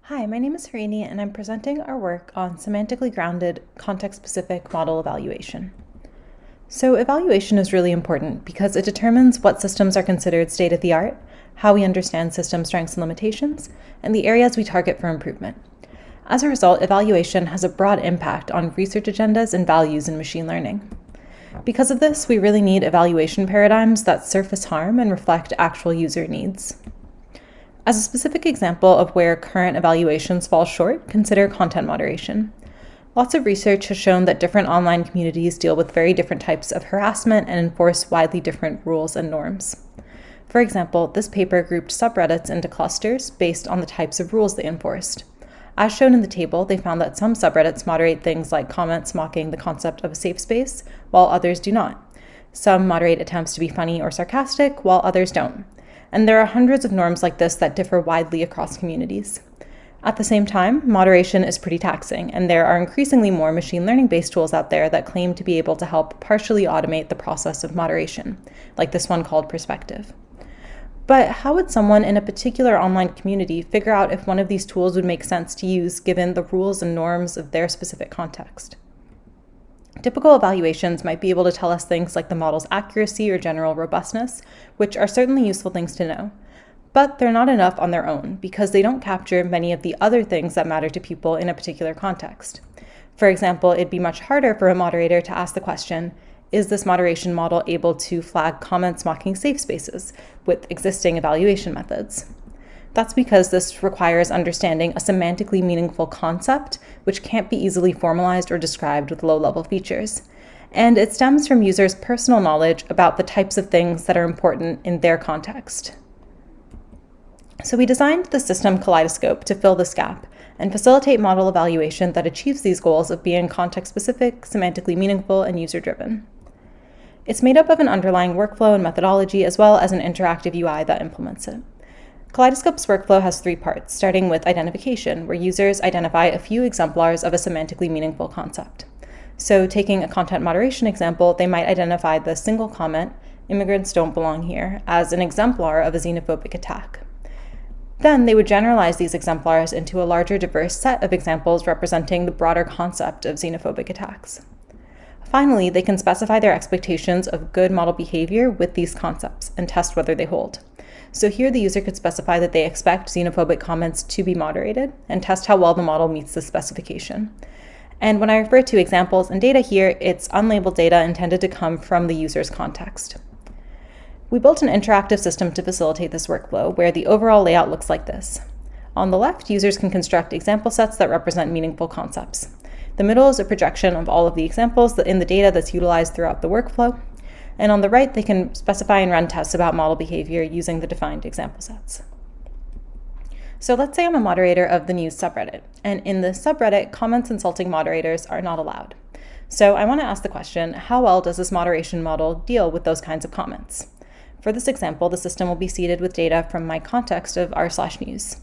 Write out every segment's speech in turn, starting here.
Hi, my name is Harini, and I'm presenting our work on semantically grounded, context-specific model evaluation. So evaluation is really important because it determines what systems are considered state-of-the-art, how we understand system strengths and limitations, and the areas we target for improvement. As a result, evaluation has a broad impact on research agendas and values in machine learning. Because of this, we really need evaluation paradigms that surface harm and reflect actual user needs. As a specific example of where current evaluations fall short, consider content moderation. Lots of research has shown that different online communities deal with very different types of harassment and enforce widely different rules and norms. For example, this paper grouped subreddits into clusters based on the types of rules they enforced. As shown in the table, they found that some subreddits moderate things like comments mocking the concept of a safe space, while others do not. Some moderate attempts to be funny or sarcastic, while others don't. And there are hundreds of norms like this that differ widely across communities. At the same time, moderation is pretty taxing, and there are increasingly more machine learning-based tools out there that claim to be able to help partially automate the process of moderation, like this one called Perspective. But how would someone in a particular online community figure out if one of these tools would make sense to use given the rules and norms of their specific context? Typical evaluations might be able to tell us things like the model's accuracy or general robustness, which are certainly useful things to know. But they're not enough on their own because they don't capture many of the other things that matter to people in a particular context. For example, it'd be much harder for a moderator to ask the question, is this moderation model able to flag comments mocking safe spaces with existing evaluation methods? That's because this requires understanding a semantically meaningful concept, which can't be easily formalized or described with low-level features. And it stems from users' personal knowledge about the types of things that are important in their context. So we designed the system Kaleidoscope to fill this gap and facilitate model evaluation that achieves these goals of being context-specific, semantically meaningful, and user-driven. It's made up of an underlying workflow and methodology, as well as an interactive UI that implements it. Kaleidoscope's workflow has three parts, starting with identification, where users identify a few exemplars of a semantically meaningful concept. So taking a content moderation example, they might identify the single comment, "Immigrants don't belong here," as an exemplar of a xenophobic attack. Then they would generalize these exemplars into a larger diverse set of examples representing the broader concept of xenophobic attacks. Finally, they can specify their expectations of good model behavior with these concepts and test whether they hold. So here the user could specify that they expect xenophobic comments to be moderated and test how well the model meets this specification. And when I refer to examples and data here, it's unlabeled data intended to come from the user's context. We built an interactive system to facilitate this workflow, where the overall layout looks like this. On the left, users can construct example sets that represent meaningful concepts. The middle is a projection of all of the examples in the data that's utilized throughout the workflow. And on the right, they can specify and run tests about model behavior using the defined example sets. So let's say I'm a moderator of the news subreddit, and in this subreddit, comments insulting moderators are not allowed. So I want to ask the question, how well does this moderation model deal with those kinds of comments? For this example, the system will be seeded with data from my context of r/news.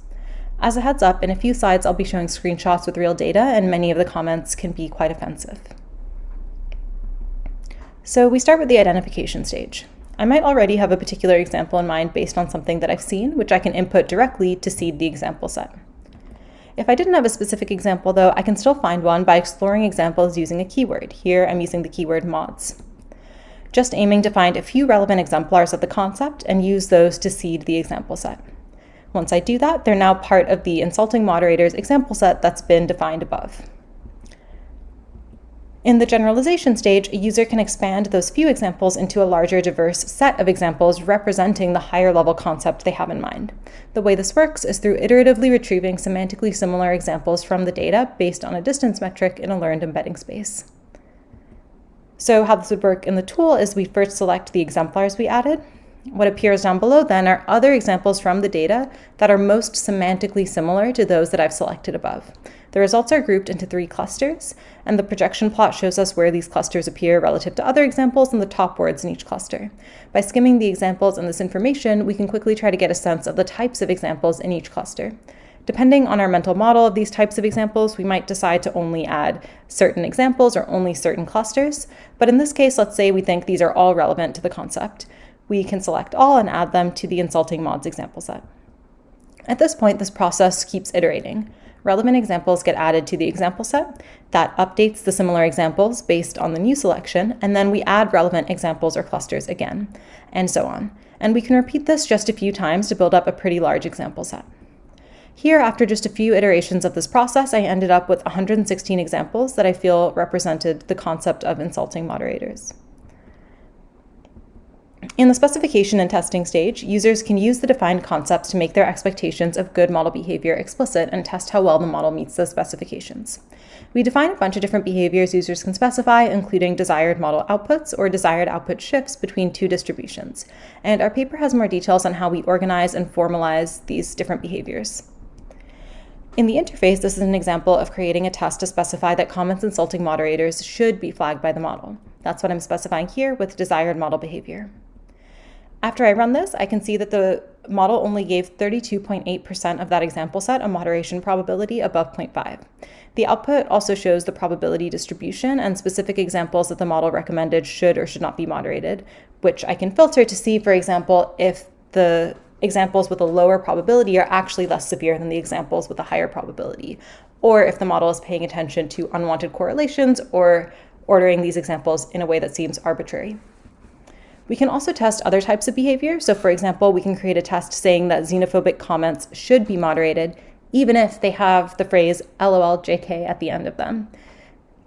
As a heads up, in a few slides, I'll be showing screenshots with real data, and many of the comments can be quite offensive. So we start with the identification stage. I might already have a particular example in mind based on something that I've seen, which I can input directly to seed the example set. If I didn't have a specific example, though, I can still find one by exploring examples using a keyword. Here, I'm using the keyword mods. Just aiming to find a few relevant exemplars of the concept and use those to seed the example set. Once I do that, they're now part of the insulting moderator's example set that's been defined above. In the generalization stage, a user can expand those few examples into a larger, diverse set of examples representing the higher level concept they have in mind. The way this works is through iteratively retrieving semantically similar examples from the data based on a distance metric in a learned embedding space. So how this would work in the tool is we first select the exemplars we added. What appears down below then are other examples from the data that are most semantically similar to those that I've selected above. The results are grouped into 3 clusters, and the projection plot shows us where these clusters appear relative to other examples and the top words in each cluster. By skimming the examples and this information, we can quickly try to get a sense of the types of examples in each cluster. Depending on our mental model of these types of examples, we might decide to only add certain examples or only certain clusters, but in this case, let's say we think these are all relevant to the concept. We can select all and add them to the insulting mods example set. At this point, this process keeps iterating. Relevant examples get added to the example set that updates the similar examples based on the new selection, and then we add relevant examples or clusters again, and so on. And we can repeat this just a few times to build up a pretty large example set. Here, after just a few iterations of this process, I ended up with 116 examples that I feel represented the concept of insulting moderators. In the specification and testing stage, users can use the defined concepts to make their expectations of good model behavior explicit and test how well the model meets those specifications. We define a bunch of different behaviors users can specify, including desired model outputs or desired output shifts between two distributions. And our paper has more details on how we organize and formalize these different behaviors. In the interface, this is an example of creating a test to specify that comments insulting moderators should be flagged by the model. That's what I'm specifying here with desired model behavior. After I run this, I can see that the model only gave 32.8% of that example set a moderation probability above 0.5. The output also shows the probability distribution and specific examples that the model recommended should or should not be moderated, which I can filter to see, for example, if the examples with a lower probability are actually less severe than the examples with a higher probability, or if the model is paying attention to unwanted correlations or ordering these examples in a way that seems arbitrary. We can also test other types of behavior. So for example, we can create a test saying that xenophobic comments should be moderated, even if they have the phrase LOL JK at the end of them.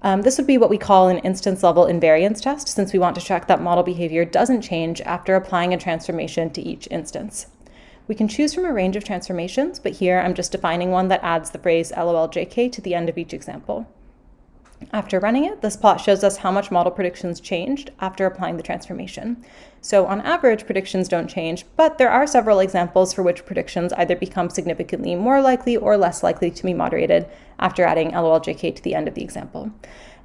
This would be what we call an instance level invariance test, since we want to check that model behavior doesn't change after applying a transformation to each instance. We can choose from a range of transformations, but here I'm just defining one that adds the phrase LOL JK to the end of each example. After running it, this plot shows us how much model predictions changed after applying the transformation. So on average, predictions don't change, but there are several examples for which predictions either become significantly more likely or less likely to be moderated after adding LOLJK to the end of the example.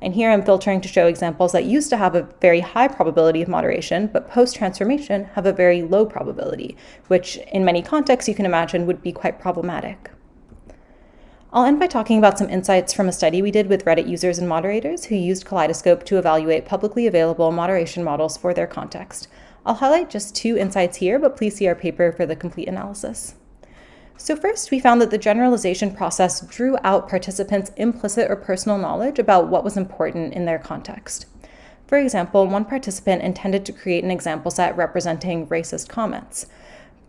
And here I'm filtering to show examples that used to have a very high probability of moderation, but post-transformation have a very low probability, which in many contexts you can imagine would be quite problematic. I'll end by talking about some insights from a study we did with Reddit users and moderators who used Kaleidoscope to evaluate publicly available moderation models for their context. I'll highlight just 2 insights here, but please see our paper for the complete analysis. So first, we found that the generalization process drew out participants' implicit or personal knowledge about what was important in their context. For example, one participant intended to create an example set representing racist comments.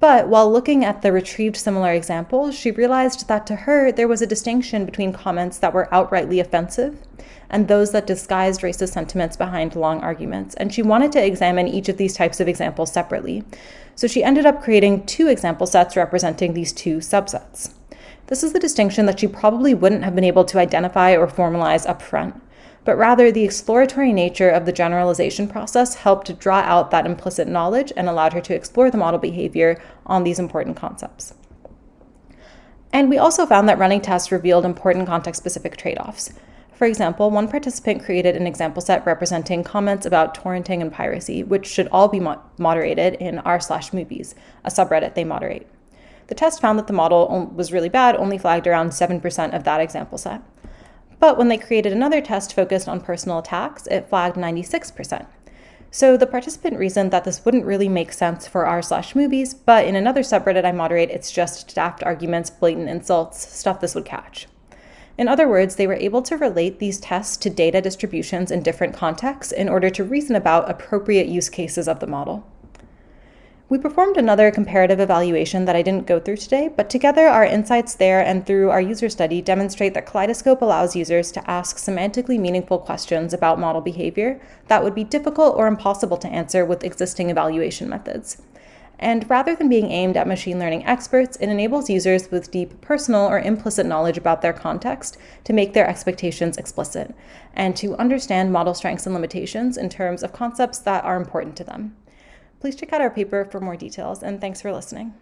But while looking at the retrieved similar examples, she realized that to her, there was a distinction between comments that were outrightly offensive and those that disguised racist sentiments behind long arguments, and she wanted to examine each of these types of examples separately. So she ended up creating 2 example sets representing these 2 subsets. This is the distinction that she probably wouldn't have been able to identify or formalize upfront, but rather the exploratory nature of the generalization process helped to draw out that implicit knowledge and allowed her to explore the model behavior on these important concepts. And we also found that running tests revealed important context-specific trade-offs. For example, one participant created an example set representing comments about torrenting and piracy, which should all be moderated in r/movies, a subreddit they moderate. The test found that the model was really bad, only flagged around 7% of that example set. But when they created another test focused on personal attacks, it flagged 96%. So the participant reasoned that this wouldn't really make sense for r/movies, but in another subreddit I moderate, it's just daft arguments, blatant insults, stuff this would catch. In other words, they were able to relate these tests to data distributions in different contexts in order to reason about appropriate use cases of the model. We performed another comparative evaluation that I didn't go through today, but together our insights there and through our user study demonstrate that Kaleidoscope allows users to ask semantically meaningful questions about model behavior that would be difficult or impossible to answer with existing evaluation methods. And rather than being aimed at machine learning experts, it enables users with deep personal or implicit knowledge about their context to make their expectations explicit and to understand model strengths and limitations in terms of concepts that are important to them. Please check out our paper for more details, and thanks for listening.